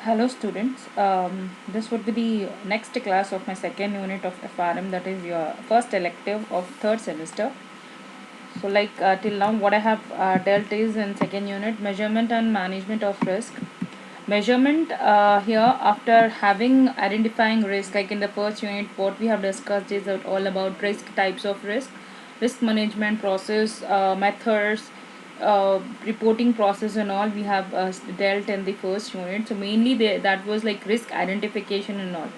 Hello students, this would be the next class of my second unit of FRM, that is your first elective of third semester. So till now what I have dealt is in second unit measurement and management of risk. Measurement here, after having identifying risk, like in the first unit what we have discussed is all about risk, types of risk management process, methods, reporting process and all we have dealt in the first unit. So mainly that was like risk identification and all.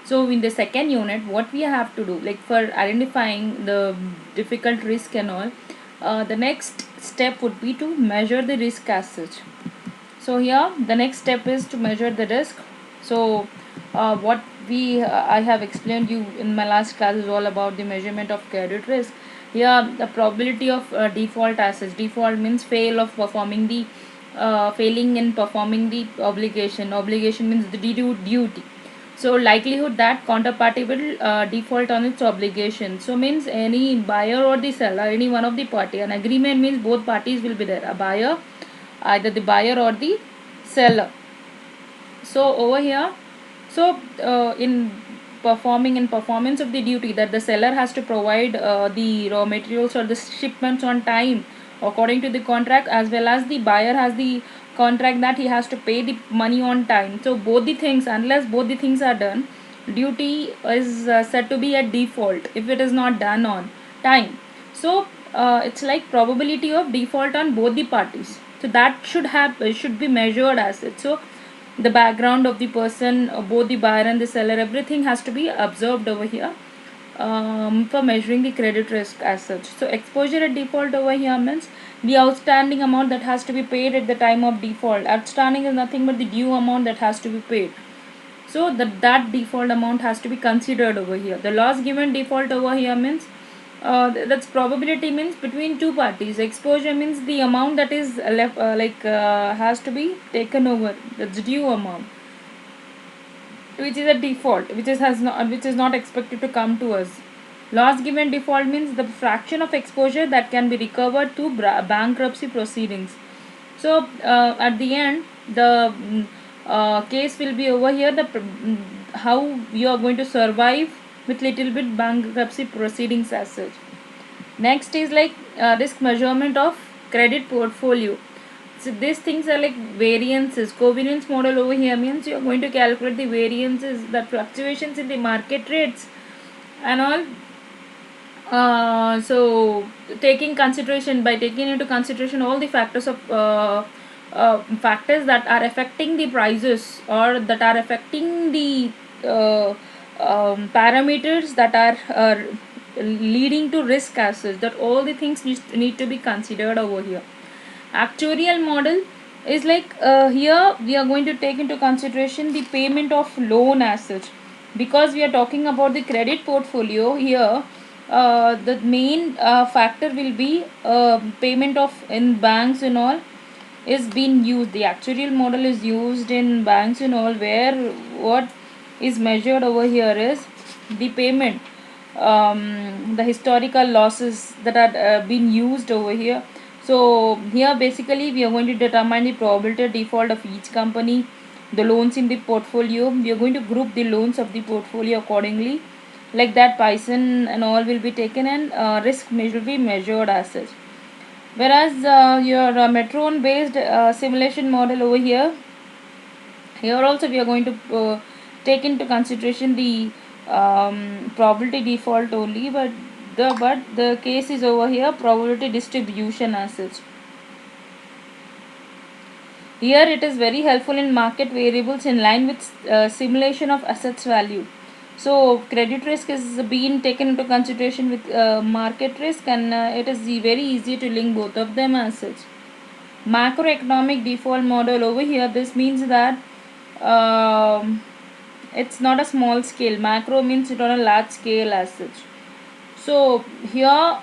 So in the second unit what we have to do, like for identifying the difficult risk and all, the next step would be to measure the risk as such. So here the next step is to measure the risk. So what we I have explained you in my last class is all about the measurement of credit risk. Here the probability of default assets. Default means failing in performing the obligation means the duty. So likelihood that counterparty will default on its obligation. So means any buyer or the seller, any one of the party. An agreement means both parties will be there. A buyer, either the buyer or the seller. So over here, so in performance of the duty, that the seller has to provide the raw materials or the shipments on time according to the contract, as well as the buyer has the contract that he has to pay the money on time. So both the things, unless both the things are done, duty is said to be at default if it is not done on time. So it's like probability of default on both the parties. So that should be measured as it. So the background of the person, both the buyer and the seller, everything has to be observed over here for measuring the credit risk as such. So exposure at default over here means the outstanding amount that has to be paid at the time of default. Outstanding is nothing but the due amount that has to be paid. So that default amount has to be considered over here. The loss given default over here means that's probability means between two parties. Exposure means the amount that is left has to be taken over. That's due amount, which is a default, which is not expected to come to us. Loss given default means the fraction of exposure that can be recovered through bankruptcy proceedings. So at the end, the case will be over here. How you are going to survive with little bit bankruptcy proceedings as such. Next is like risk measurement of credit portfolio. So these things are like variances. Covariance model over here means you are going to calculate the variances, the fluctuations in the market rates and all. So taking into consideration all the factors of factors that are affecting the prices, or that are affecting the uh, parameters that are leading to risk as such, that all the things need to be considered over here. Actuarial model is like here we are going to take into consideration the payment of loan as such, because we are talking about the credit portfolio here. The main factor will be payment of in banks and all is being used. The actuarial model is used in banks and all, where what is measured over here is the payment, the historical losses that are being used over here. So here basically we are going to determine the probability default of each company, the loans in the portfolio. We are going to group the loans of the portfolio accordingly, like that Python and all will be taken, and risk will be measured as such. Whereas your Metron based simulation model over here also we are going to take into consideration the probability default only, but the case is over here probability distribution as such. Here it is very helpful in market variables in line with simulation of assets value. So credit risk is being taken into consideration with market risk, and it is very easy to link both of them as such. Macroeconomic default model over here, this means that it's not a small scale. Macro means it on a large scale as such. So here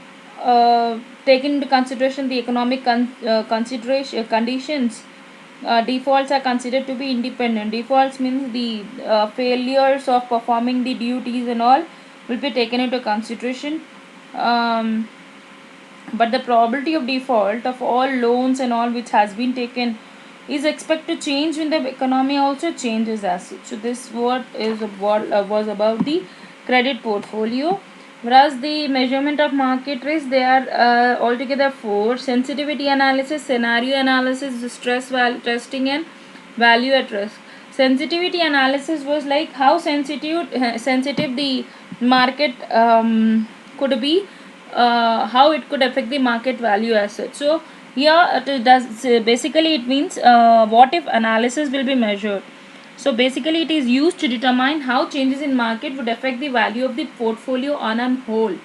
taking into consideration the economic consideration conditions, defaults are considered to be independent. Defaults means the failures of performing the duties and all will be taken into consideration. But the probability of default of all loans and all which has been taken is expected to change when the economy also changes as such. So this what was about the credit portfolio. Whereas the measurement of market risk, they are altogether four: sensitivity analysis, scenario analysis, testing, and value at risk. Sensitivity analysis was like how sensitive the market could be, how it could affect the market value as such. So here it does basically it means what if analysis will be measured. So basically it is used to determine how changes in market would affect the value of the portfolio on a whole.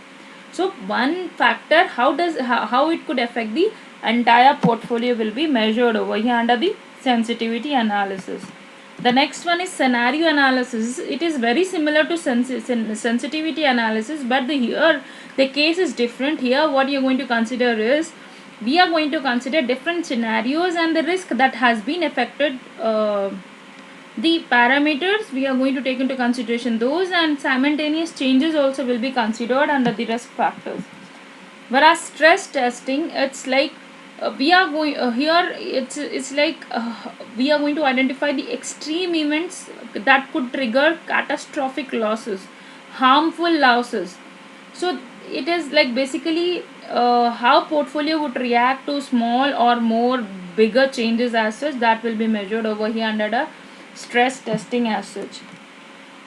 So one factor, how it could affect the entire portfolio will be measured over here under the sensitivity analysis. The next one is scenario analysis. It is very similar to sensitivity analysis, but here the case is different. Here what you are going to consider is, we are going to consider different scenarios and the risk that has been affected. The parameters we are going to take into consideration those, and simultaneous changes also will be considered under the risk factors. Whereas stress testing, it's like we are going here it's like we are going to identify the extreme events that could trigger catastrophic losses, harmful losses. So it is like basically how portfolio would react to small or more bigger changes as such, that will be measured over here under the stress testing as such.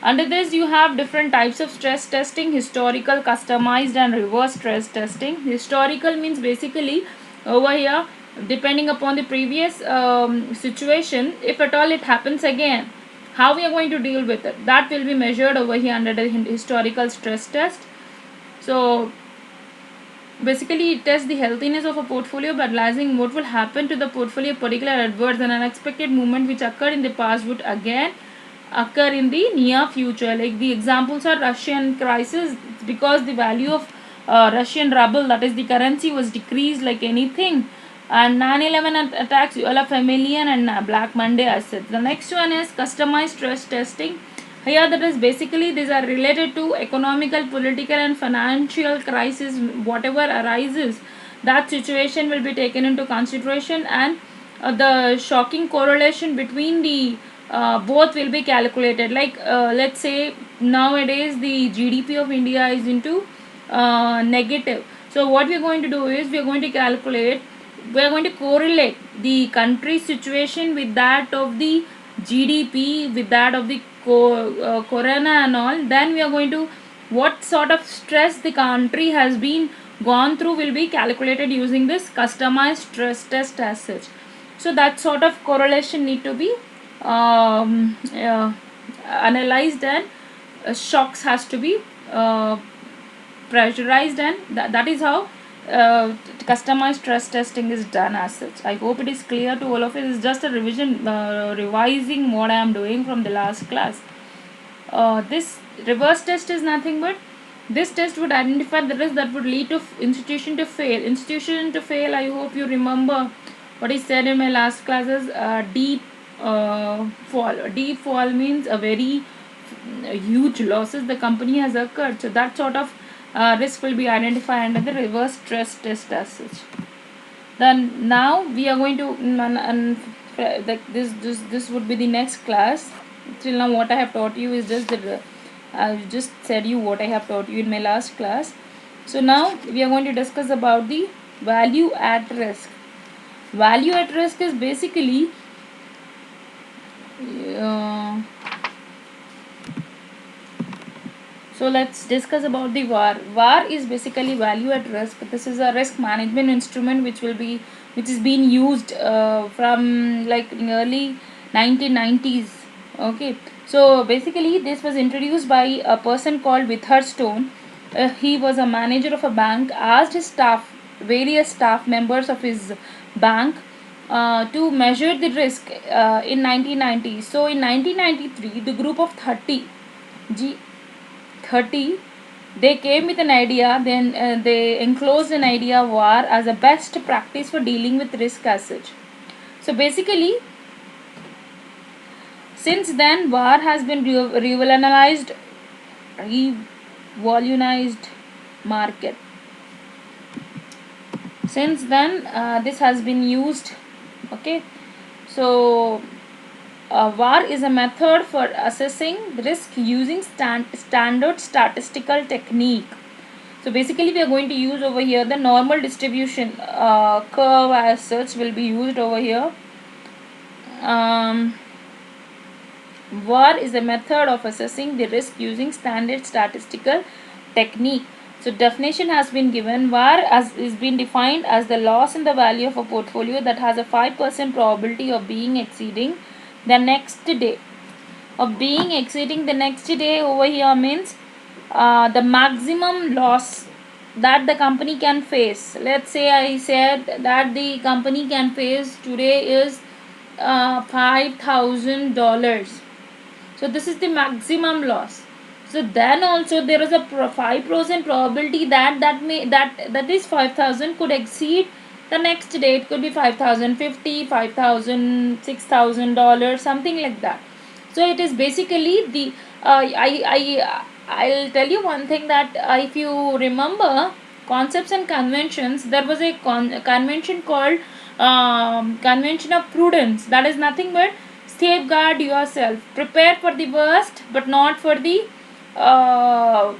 Under this, you have different types of stress testing: historical, customized, and reverse stress testing. Historical means basically over here, depending upon the previous situation, if at all it happens again, how we are going to deal with it, that will be measured over here under the historical stress test. So basically it tests the healthiness of a portfolio by analyzing what will happen to the portfolio. Particular adverse and unexpected movement which occurred in the past would again occur in the near future. Like the examples are Russian crisis, because the value of Russian ruble, that is the currency, was decreased like anything, and 9/11 attacks, ULA Familian, and Black Monday assets. The next one is customized stress testing. Here that is basically these are related to economical, political, and financial crisis. Whatever arises, that situation will be taken into consideration, and the shocking correlation between the both will be calculated. Like let's say nowadays the GDP of India is into negative. So what we are going to do is we are going to calculate, we are going to correlate the country situation with that of the GDP, with that of the corona and all. Then we are going to, what sort of stress the country has been gone through will be calculated using this customized stress test as such. So that sort of correlation need to be analyzed, and shocks has to be pressurized, and that is how customized stress testing is done as such. I hope it is clear to all of it. It's just a revision, revising what I am doing from the last class. This reverse test is nothing but, this test would identify the risk that would lead to institution to fail. Institution to fail, I hope you remember what is said in my last classes. Deep fall. Deep fall means a very huge losses the company has occurred. So that sort of risk will be identified under the reverse stress test as such. Then now we are going to this would be the next class. Till now what I have taught you is just the I just said you what I have taught you in my last class. So now we are going to discuss about the value at risk. Value at risk is basically uh, so let's discuss about the VAR. VAR is basically value at risk. This is a risk management instrument which is being used from like in early 1990s. Okay, so basically this was introduced by a person called Withard Stone. He was a manager of a bank. Asked his staff, various staff members of his bank, to measure the risk in 1990. So in 1993, the group of 30 G 30, they came with an idea. Then they enclosed an idea VAR as a best practice for dealing with risk as such. So basically, since then VAR has been revolutionized market. Since then this has been used. Okay, So VAR is a method for assessing risk using standard statistical technique. So basically we are going to use over here the normal distribution curve as such will be used over here. VAR is a method of assessing the risk using standard statistical technique. So definition has been given. VAR is been defined as the loss in the value of a portfolio that has a 5% probability of being exceeding the next day. Over here means the maximum loss that the company can face. Let's say I said that the company can face today is $5,000. So this is the maximum loss. So then also there is a 5% probability that is 5,000 could exceed the next day. It could be 5,050, 5,000, $6,000, something like that. So it is basically the I'll tell you one thing that if you remember concepts and conventions, there was a convention called convention of prudence. That is nothing but safeguard yourself, prepare for the worst but not for the uh,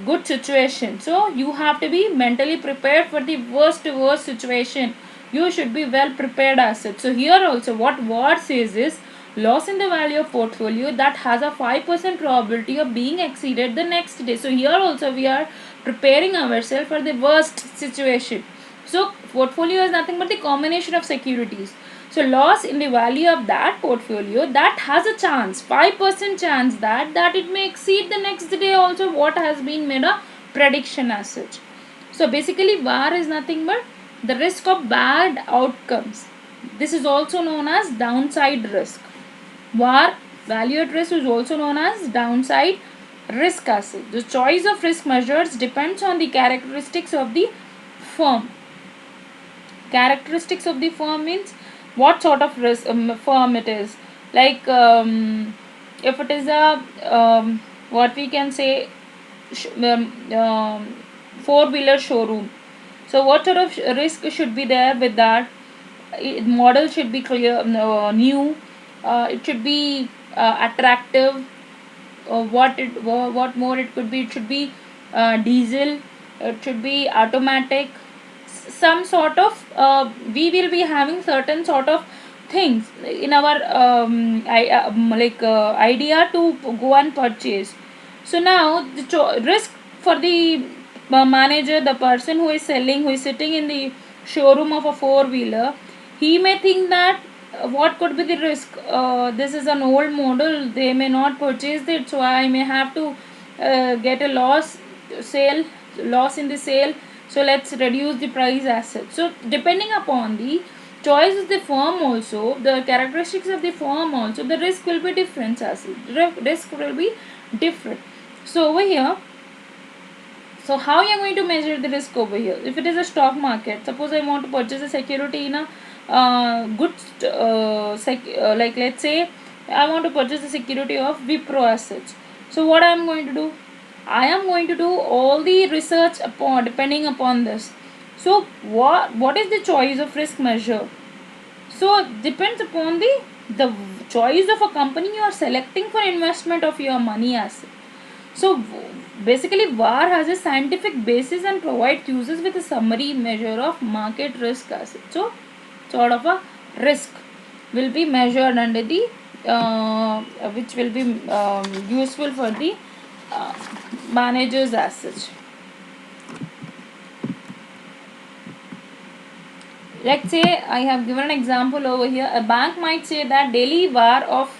good situation. So you have to be mentally prepared for the worst situation. You should be well prepared as such. So here also what VAR says is loss in the value of portfolio that has a 5% probability of being exceeded the next day. So here also we are preparing ourselves for the worst situation. So portfolio is nothing but the combination of securities. So loss in the value of that portfolio that has a chance, 5% chance that it may exceed the next day also what has been made a prediction as such. So basically VAR is nothing but the risk of bad outcomes. This is also known as downside risk. VAR, value at risk, is also known as downside risk as such. The choice of risk measures depends on the characteristics of the firm. Characteristics of the firm means what sort of risk, firm it is. Like if it is a what we can say four-wheeler showroom. So what sort of risk should be there with that? Model should be clear, new. It should be attractive. What more it could be? It should be diesel. It should be automatic. Some sort of we will be having certain sort of things in our idea to go and purchase. So now the risk for the manager, the person who is selling, who is sitting in the showroom of a four-wheeler, he may think that what could be the risk? This is an old model, they may not purchase it, so I may have to get a loss in the sale. So let's reduce the price as such. So depending upon the choice of the firm also, the characteristics of the firm also, the risk will be different as well. Risk will be different. So over here, so how you are going to measure the risk over here? If it is a stock market, suppose I want to purchase a security in a good like let's say I want to purchase the security of Wipro as such. So what I am going to do? I am going to do all the research upon depending upon this. So what is the choice of risk measure? So depends upon the choice of a company you are selecting for investment of your money as. So basically VAR has a scientific basis and provides users with a summary measure of market risk asset. So sort of a risk will be measured under the which will be useful for the uh, managers as such. Let's say I have given an example over here. A bank might say that daily VAR of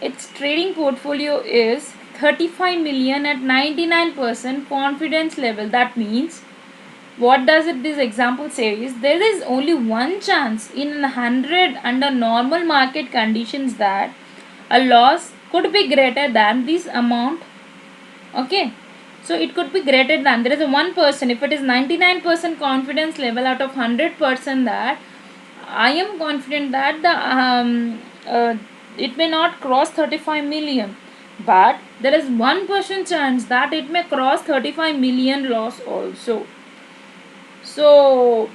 its trading portfolio is 35 million at 99% confidence level. That means what does it this example say is there is only one chance in 100 under normal market conditions that a loss could be greater than this amount. Okay, so it could be greater than, there is a 1%, if it is 99% confidence level out of 100%, that I am confident that the it may not cross 35 million, but there is 1% chance that it may cross 35 million loss also. So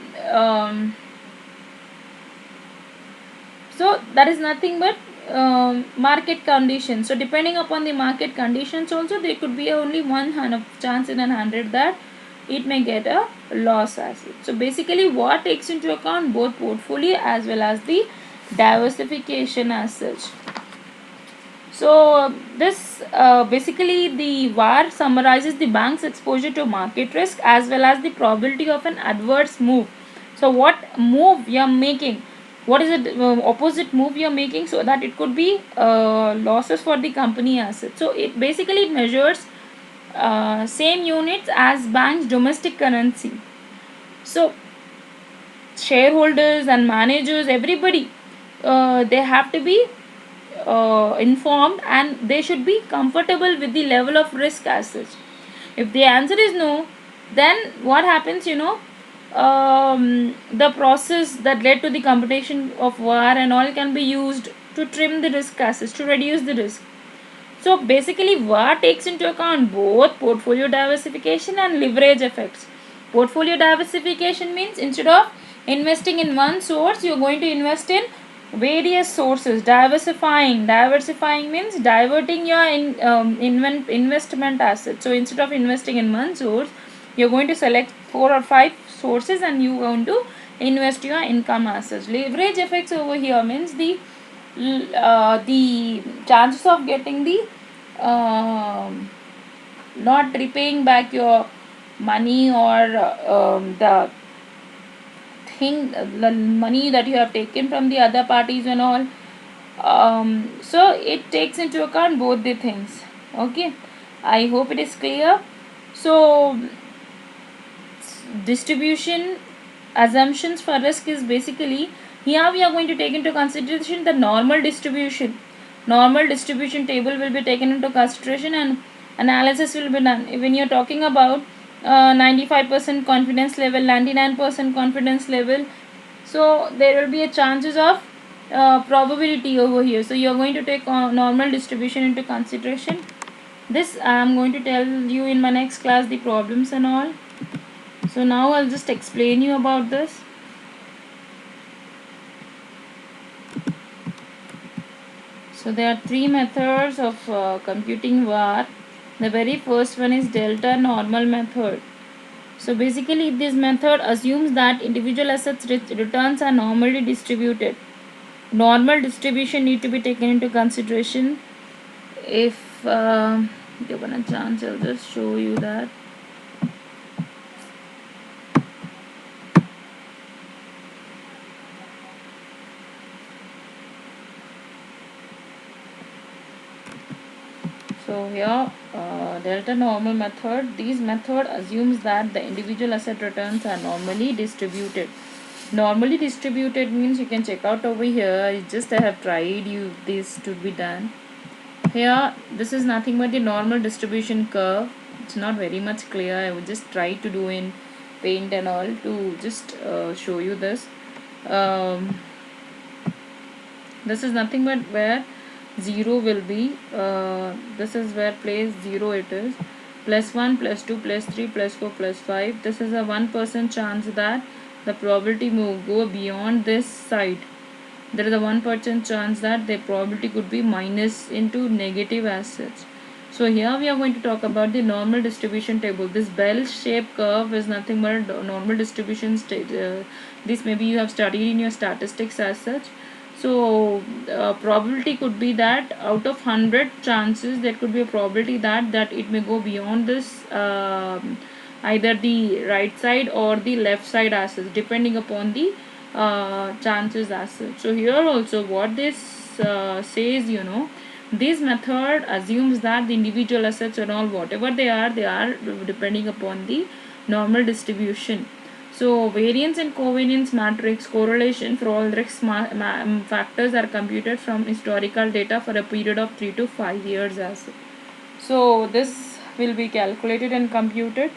So that is nothing but market conditions. So depending upon the market conditions also, there could be only one chance in 100 that it may get a loss asset. So basically what takes into account both portfolio as well as the diversification as such. So this basically the VAR summarizes the bank's exposure to market risk as well as the probability of an adverse move. So what move you are making, what is the opposite move you are making, so that it could be losses for the company asset. So it basically it measures same units as bank's domestic currency. So shareholders and managers, everybody, they have to be informed and they should be comfortable with the level of risk as such. If the answer is no, then what happens, the process that led to the computation of VAR and all can be used to trim the risk assets, to reduce the risk. So basically VAR takes into account both portfolio diversification and leverage effects. Portfolio diversification means instead of investing in one source, you're going to invest in various sources. Diversifying means diverting your investment assets. So instead of investing in one source, you're going to select 4 or 5 sources and you're going to invest your income assets. Leverage effects over here means the chances of getting the not repaying back your money, or the thing, the money that you have taken from the other parties and all. So it takes into account both the things. Okay, I hope it is clear. So distribution assumptions for risk is basically, here we are going to take into consideration the normal distribution table will be taken into consideration and analysis will be done. When you're talking about 95% confidence level, 99% confidence level, so there will be a chances of probability over here. So you're going to take normal distribution into consideration. This I am going to tell you in my next class, the problems and all. So now I'll just explain you about this. So there are 3 methods of computing VAR. The very first one is delta normal method. So basically this method assumes that individual assets returns are normally distributed. Normal distribution need to be taken into consideration. If given a chance, I'll just show you that. So here delta normal method, this method assumes that the individual asset returns are normally distributed. Normally distributed means, you can check out over here, it's just I have tried you this to be done. Here this is nothing but the normal distribution curve. It's not very much clear, I would just try to do in paint and all to just show you this. This is nothing but where 0 will be, this is where place 0 it is, +1 +2 +3 +4 +5. This is a 1% chance that the probability will go beyond this side. There is a 1% chance that the probability could be minus into negative as such. So here we are going to talk about the normal distribution table. This bell shaped curve is nothing but normal distribution this maybe you have studied in your statistics as such. So probability could be that out of 100 chances, there could be a probability that it may go beyond this, either the right side or the left side assets, depending upon the chances as such. So here also what this says, this method assumes that the individual assets and all, whatever they are depending upon the normal distribution. So variance and covariance matrix correlation for all risk factors are computed from historical data for a period of 3 to 5 years as well. So this will be calculated and computed.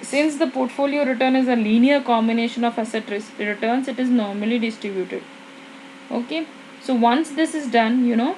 Since the portfolio return is a linear combination of asset returns, it is normally distributed. Okay, so once this is done, the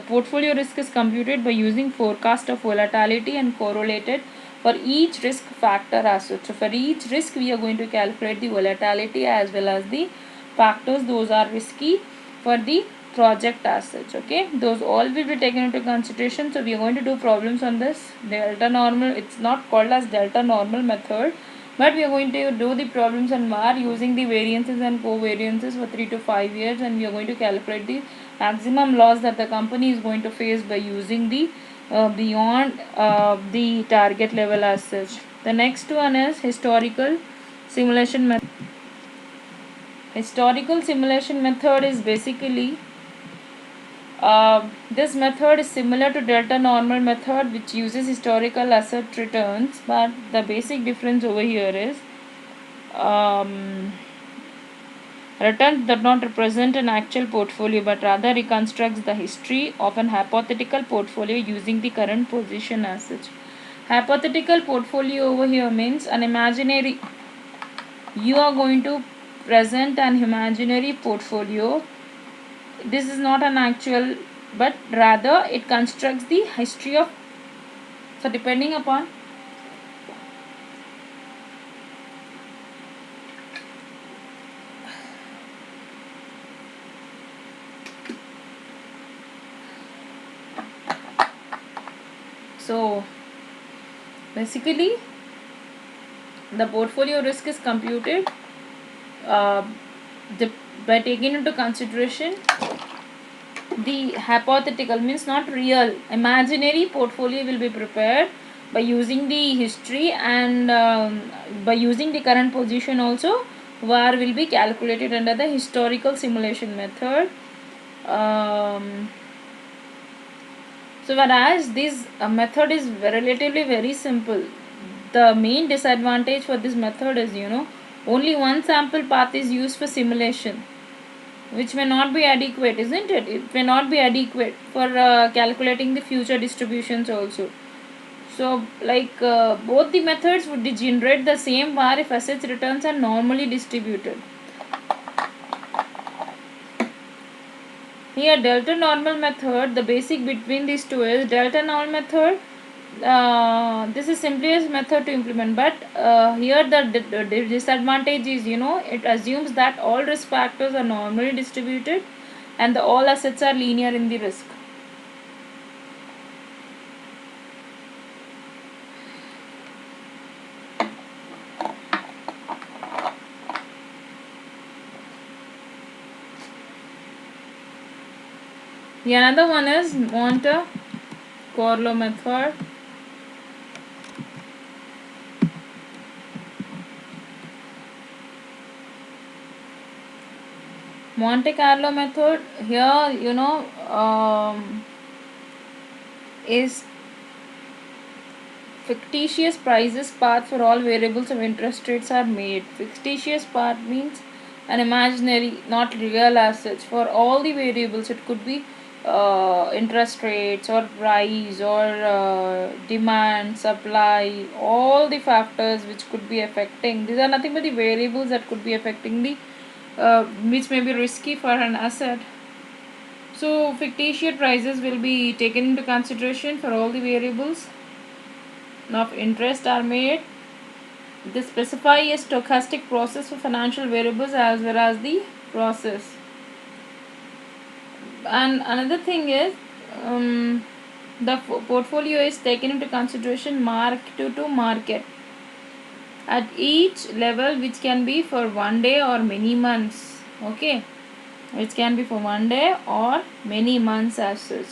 portfolio risk is computed by using forecast of volatility and correlated for each risk factor as such. So for each risk we are going to calculate the volatility as well as the factors those are risky for the project as such. Okay, those all will be taken into consideration. So we are going to do problems on this delta normal. It's not called as delta normal method, but we are going to do the problems on VAR using the variances and covariances for 3 to 5 years, and we are going to calculate the maximum loss that the company is going to face by using the beyond the target level as such. The next one is historical simulation method. Historical simulation method is basically this method is similar to delta normal method, which uses historical asset returns, but the basic difference over here is um, returns does not represent an actual portfolio but rather reconstructs the history of an hypothetical portfolio using the current position as such. Hypothetical portfolio over here means an imaginary, you are going to present an imaginary portfolio. This is not an actual, but rather it constructs the history of, so depending upon so basically the portfolio risk is computed uh, the, by taking into consideration the hypothetical means not real, imaginary portfolio will be prepared by using the history and by using the current position also. VAR will be calculated under the historical simulation method. So whereas this method is relatively very simple, the main disadvantage for this method is, only one sample path is used for simulation, which may not be adequate, isn't it? It may not be adequate for calculating the future distributions also. So like both the methods would generate the same VAR if assets returns are normally distributed. Here delta normal method, the basic between these two is delta normal method. This is simplest method to implement, but here the disadvantage is, it assumes that all risk factors are normally distributed and all assets are linear in the risk. The another one is Monte Carlo method. Monte Carlo method here, is fictitious prices path for all variables of interest rates are made. Fictitious path means an imaginary, not real as such, for all the variables. It could be interest rates or price or demand, supply, all the factors which could be affecting. These are nothing but the variables that could be affecting the which may be risky for an asset. So fictitious prices will be taken into consideration for all the variables of interest are made. They specify a stochastic process for financial variables as well as the process. And another thing is the portfolio is taken into consideration mark to market at each level, which can be for 1 day or many months. Okay, which can be for 1 day or many months as such.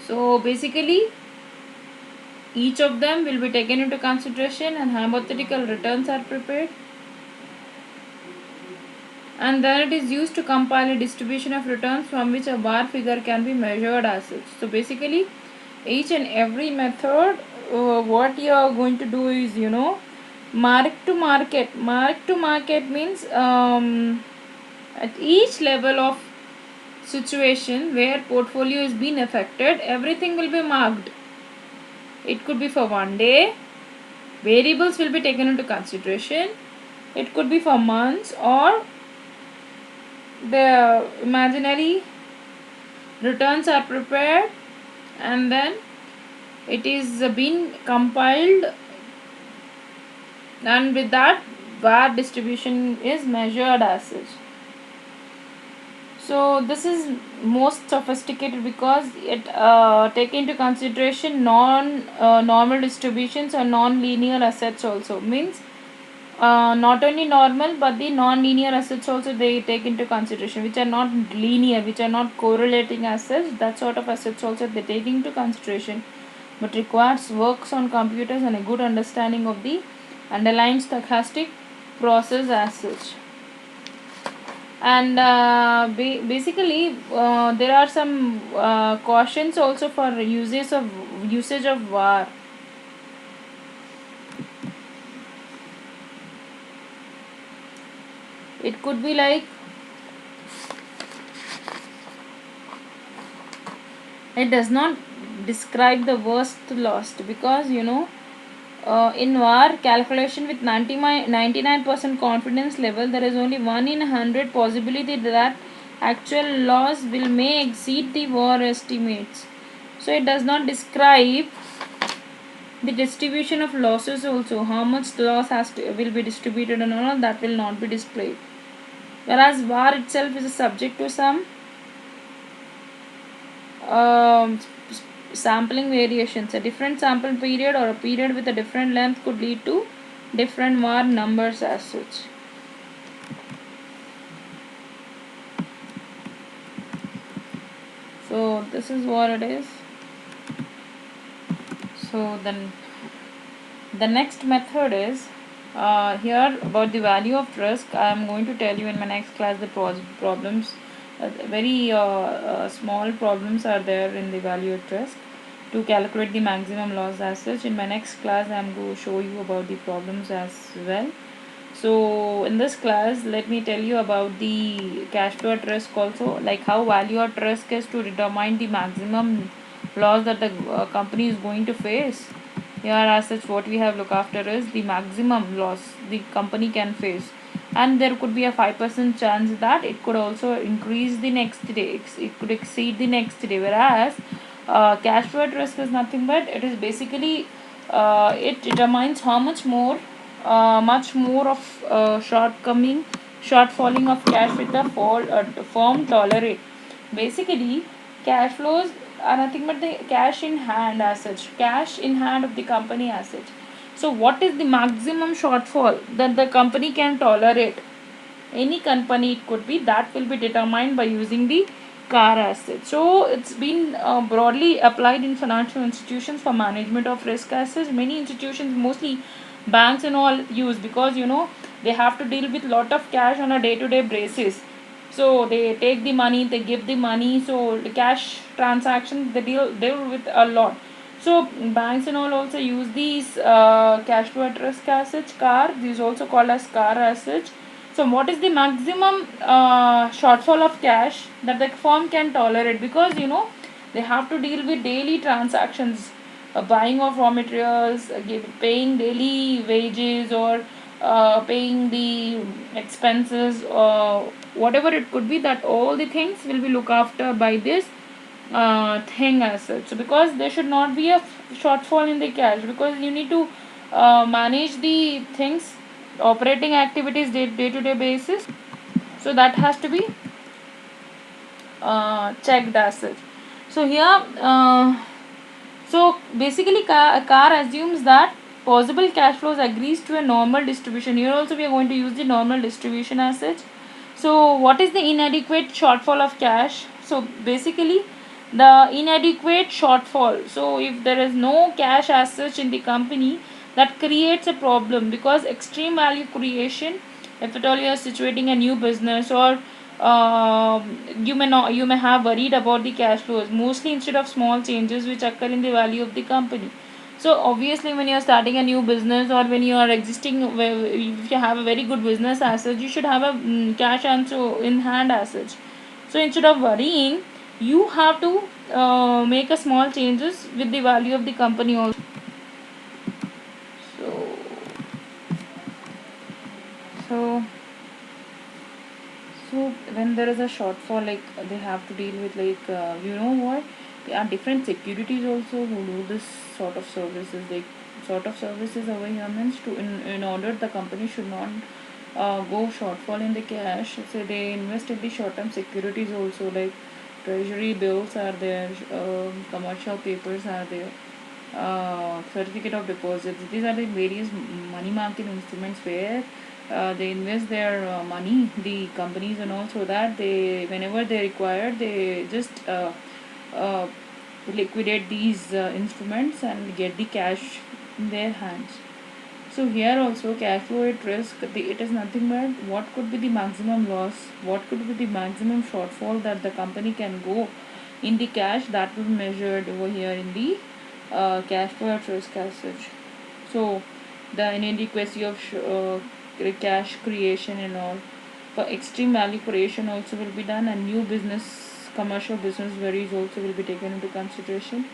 So basically each of them will be taken into consideration and hypothetical returns are prepared, and then it is used to compile a distribution of returns from which a VAR figure can be measured as such. So basically each and every method, what you are going to do is, mark to market. Mark to market means at each level of situation where portfolio is being affected, everything will be marked. It could be for 1 day, variables will be taken into consideration. It could be for months, or the imaginary returns are prepared and then it is being compiled, and with that VAR distribution is measured as such. So this is most sophisticated because it take into consideration non normal distributions or non-linear assets also. Means not only normal but the non-linear assets also they take into consideration, which are not linear, which are not correlating assets. That sort of assets also they take into consideration, but requires works on computers and a good understanding of the underlying stochastic process as such. And basically there are some cautions also for usage of VAR. It could be like, it does not describe the worst lost, because in VAR calculation with 99% confidence level, there is only 1 in 100 possibility that actual loss will may exceed the VAR estimates. So it does not describe the distribution of losses also, how much loss will be distributed and all that will not be displayed. Whereas VAR itself is subject to some um, sampling variations. A different sample period or a period with a different length could lead to different VAR numbers as such. So this is what it is. So then the next method is here about the value of risk. I am going to tell you in my next class the problems. Very small problems are there in the value of risk to calculate the maximum loss as such. In my next class I am going to show you about the problems as well. So in this class let me tell you about the cash flow at risk also, like how value at risk is to determine the maximum loss that the company is going to face. Here as such what we have look after is the maximum loss the company can face, and there could be a 5% chance that it could also increase the next day, it could exceed the next day. Whereas cash flow at risk is nothing but it is basically it determines how much more of shortfalling of cash with the firm tolerate. Basically cash flows are nothing but the cash in hand as such, cash in hand of the company as such. So what is the maximum shortfall that the company can tolerate? Any company it could be, that will be determined by using the CAR asset. So it's been broadly applied in financial institutions for management of risk assets. Many institutions, mostly banks and all, use, because they have to deal with lot of cash on a day to day basis. So they take the money, they give the money, so the cash transactions they deal with a lot. So banks and all also use these cash flow at risk assets, CAR. These also called as CAR assets. So what is the maximum shortfall of cash that the firm can tolerate? Because they have to deal with daily transactions, buying of raw materials, paying daily wages, or paying the expenses, or whatever it could be. That all the things will be looked after by this thing as such. So because there should not be a shortfall in the cash, because you need to manage the things, operating activities day to day basis. So that has to be checked as such. So here so basically CAR assumes that possible cash flows agrees to a normal distribution. Here also we are going to use the normal distribution as such. So what is the inadequate shortfall of cash? So basically the inadequate shortfall, so if there is no cash as such in the company, that creates a problem, because extreme value creation, if at all you are situating a new business, or you may have worried about the cash flows mostly instead of small changes which occur in the value of the company. So obviously when you are starting a new business, or when you are existing, if you have a very good business asset, you should have a cash and so in hand as such. So instead of worrying, you have to make a small changes with the value of the company also. So so so when there is a shortfall, like they have to deal with, like what, there are different securities also who do this sort of services. Like sort of services over here means to in order the company should not go shortfall in the cash, so they invest in the short-term securities also, like treasury bills are there, commercial papers are there, certificate of deposits. These are the various money market instruments where they invest their money, the companies and all, so that they whenever they require they just uh, liquidate these instruments and get the cash in their hands. So here also cash flow at risk, it is nothing but what could be the maximum loss, what could be the maximum shortfall that the company can go in the cash, that will be measured over here in the cash flow at risk as such. So the inadequacy of cash creation and all. For extreme value creation also will be done, and new business, commercial business worries also will be taken into consideration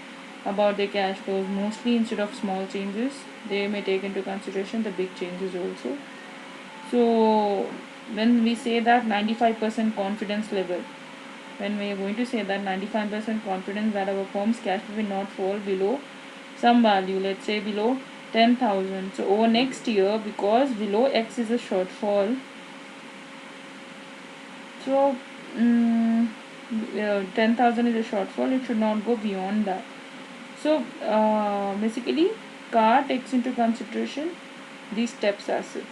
about the cash flows. Mostly instead of small changes, they may take into consideration the big changes also. So when we say that 95% confidence level, when we are going to say that 95% confidence that our firm's cash flow will not fall below some value, let's say below 10,000. So over next year, because below X is a shortfall, so 10,000 is a shortfall, it should not go beyond that. So basically, CAR takes into consideration these steps as such.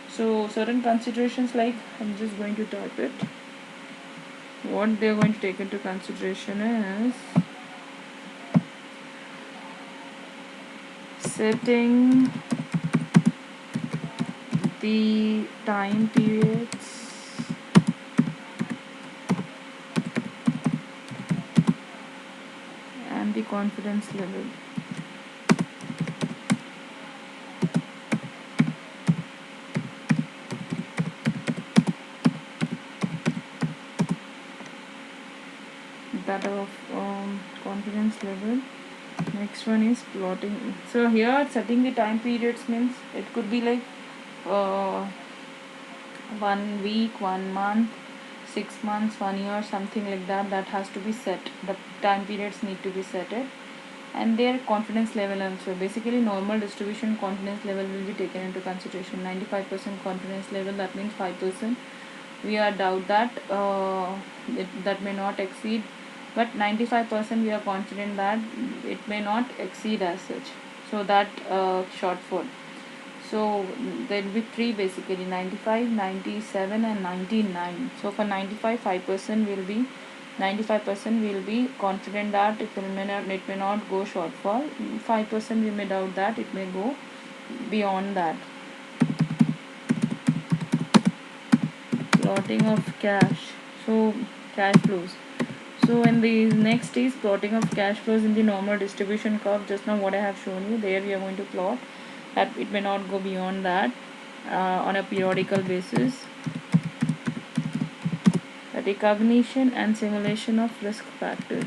So certain considerations, like I'm just going to type it. What they're going to take into consideration is setting the time periods and the confidence level. That of confidence level. Next one is plotting. So here setting the time periods means it could be like uh, 1 week, 1 month, 6 months, 1 year, something like that. That has to be set. The time periods need to be set it, and their confidence level also. Basically, normal distribution confidence level will be taken into consideration. 95% confidence level, that means 5%. We are doubt that that may not exceed, but 95% we are confident that it may not exceed as such. So that shortfall. So there will be three basically: 95, 97, and 99. So for 95, 5% will be 95% will be confident that it may not go shortfall. 5% we may doubt that it may go beyond that. Plotting of cash. So cash flows. So in the next is plotting of cash flows in the normal distribution curve. Just now what I have shown you, there we are going to plot that it may not go beyond that on a periodical basis. Recognition and simulation of risk factors.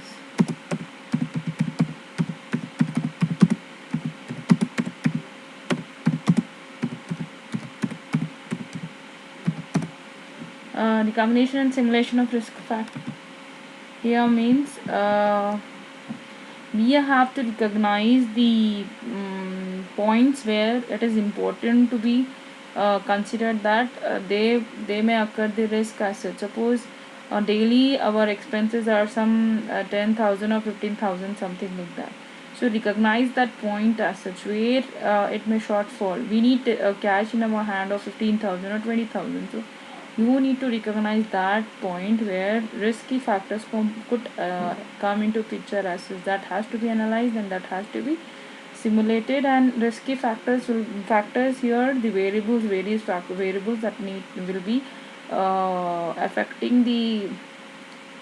Recognition and simulation of risk factors here means we have to recognize the points where it is important to be considered that they may occur the risk as such. Suppose daily our expenses are some 10,000 or 15,000, something like that. So recognize that point as such where it may shortfall. We need cash in our hand of 15,000 or 20,000. So you need to recognize that point where risky factors could come into picture as such. That has to be analyzed and that has to be simulated. And risky factors here, the various variables that will be affecting the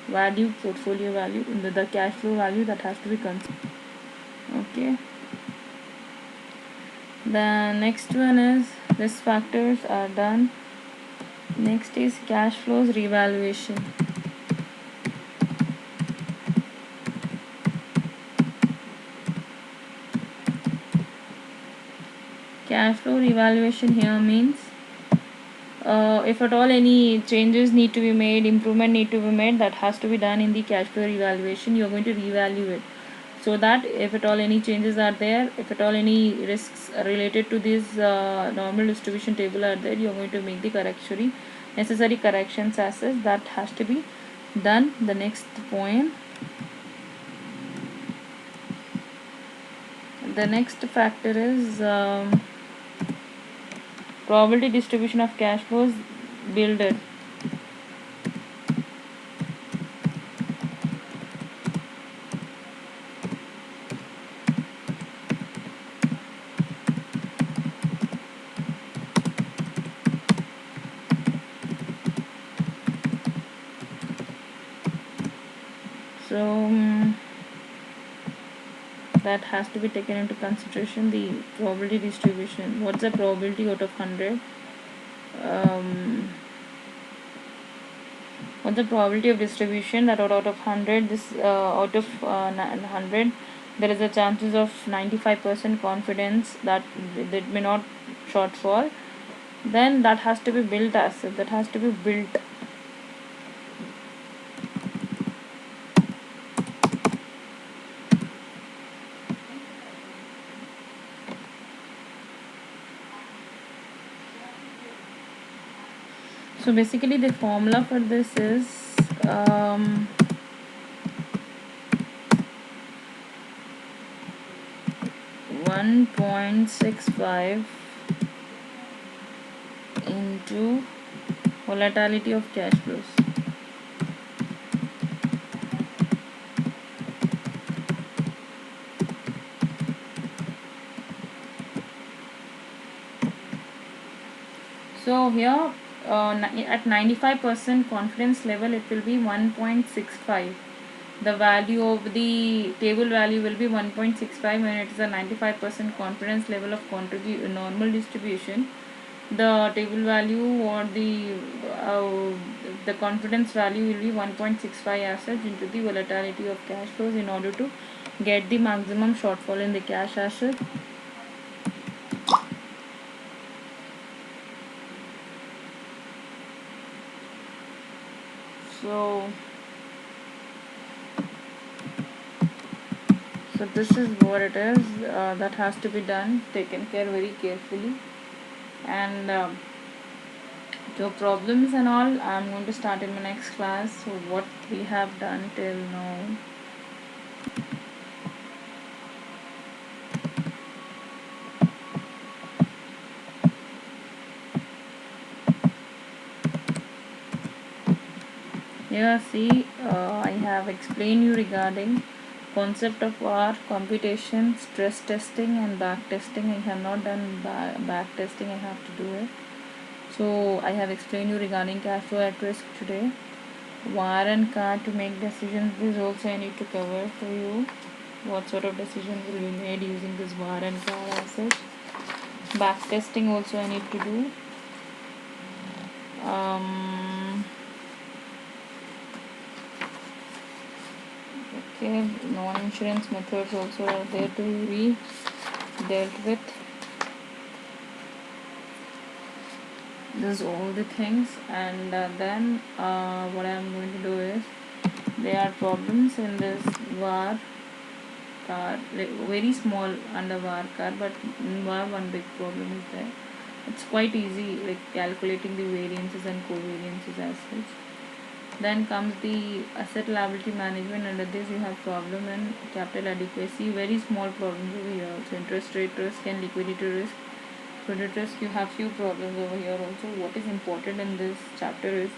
value, portfolio value, the cash flow value, that has to be considered. Okay, the next one is risk factors are done. Next is cash flows revaluation. Cash flow revaluation here means if at all any changes need to be made, improvement need to be made, that has to be done in the cash flow revaluation. You are going to revalue it. so that if at all any changes are there, if at all any risks related to this normal distribution table are there, you're going to make the necessary corrections as such. That has to be done. The next point, the next factor is probability distribution of cash flows builder. So that has to be taken into consideration. The probability distribution, what's the probability out of 100, what's the probability of distribution that out of 100, this out of 100 there is a chances of 95% confidence that it may not shortfall, then that has to be built as that has to be built. So basically the formula for this is 1.65 into volatility of cash flows. So here at 95% confidence level, it will be 1.65. The value of the table value will be 1.65 when it is a 95% confidence level of normal distribution. The table value or the confidence value will be 1.65 as such into the volatility of cash flows in order to get the maximum shortfall in the cash asset. So this is what it is, that has to be done, taken care very carefully. And so problems and all I'm going to start in my next class. So what we have done till now, here see, I have explained you regarding concept of VAR, computation, stress testing and back testing. I have not done back testing, I have to do it. So I have explained you regarding cash flow at risk today. VAR and CAR to make decisions, this also I need to cover for you. What sort of decisions will be made using this VAR and CAR assets. Back testing also I need to do. Okay, non-insurance methods also are there to be dealt with. This is all the things. And then what I am going to do is, there are problems in this VAR car, like very small under VAR car, but in VAR one big problem is there. It's quite easy, like calculating the variances and covariances as such. Then comes the asset liability management. Under this you have problem in capital adequacy, very small problems over here. So interest rate risk and liquidity risk. Credit risk, you have few problems over here also. What is important in this chapter is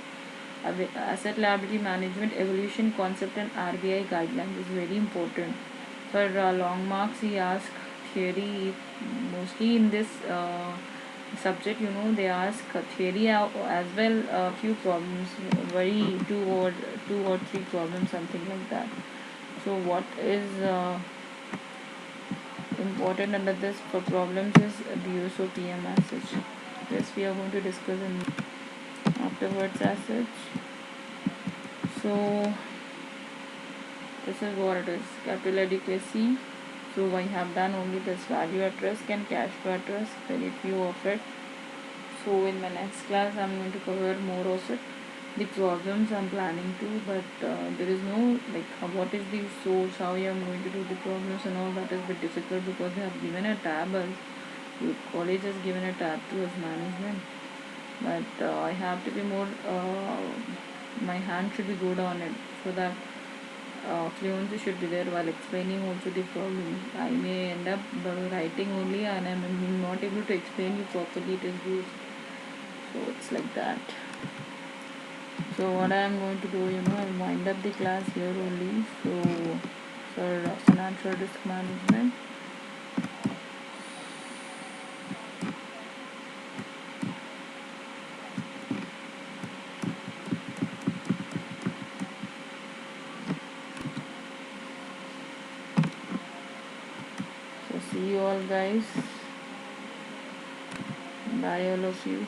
asset liability management evolution concept and RBI guidelines is very important. For long marks he ask theory mostly in this subject, they ask theory as well, few problems, very two or three problems, something like that. So what is important under this for problems is the use of PM as such. This we are going to discuss in afterwards as such. So this is what it is, capital adequacy. So I have done only this value at risk and cash flow at risk, very few of it. So in my next class I'm going to cover more of it. the problems I'm planning to, but there is no like what is the source, how I am going to do the problems and all. That is a bit difficult because they have given a tab as your college has given a tab to as management, but I have to be more. My hand should be good on it so that fluency should be there while explaining also the problem. I may end up writing only and I'm not able to explain you properly. It is used, so it's like that. So what I am going to do, I'll wind up the class here only. So for financial risk management. So see you all guys. Bye all of you.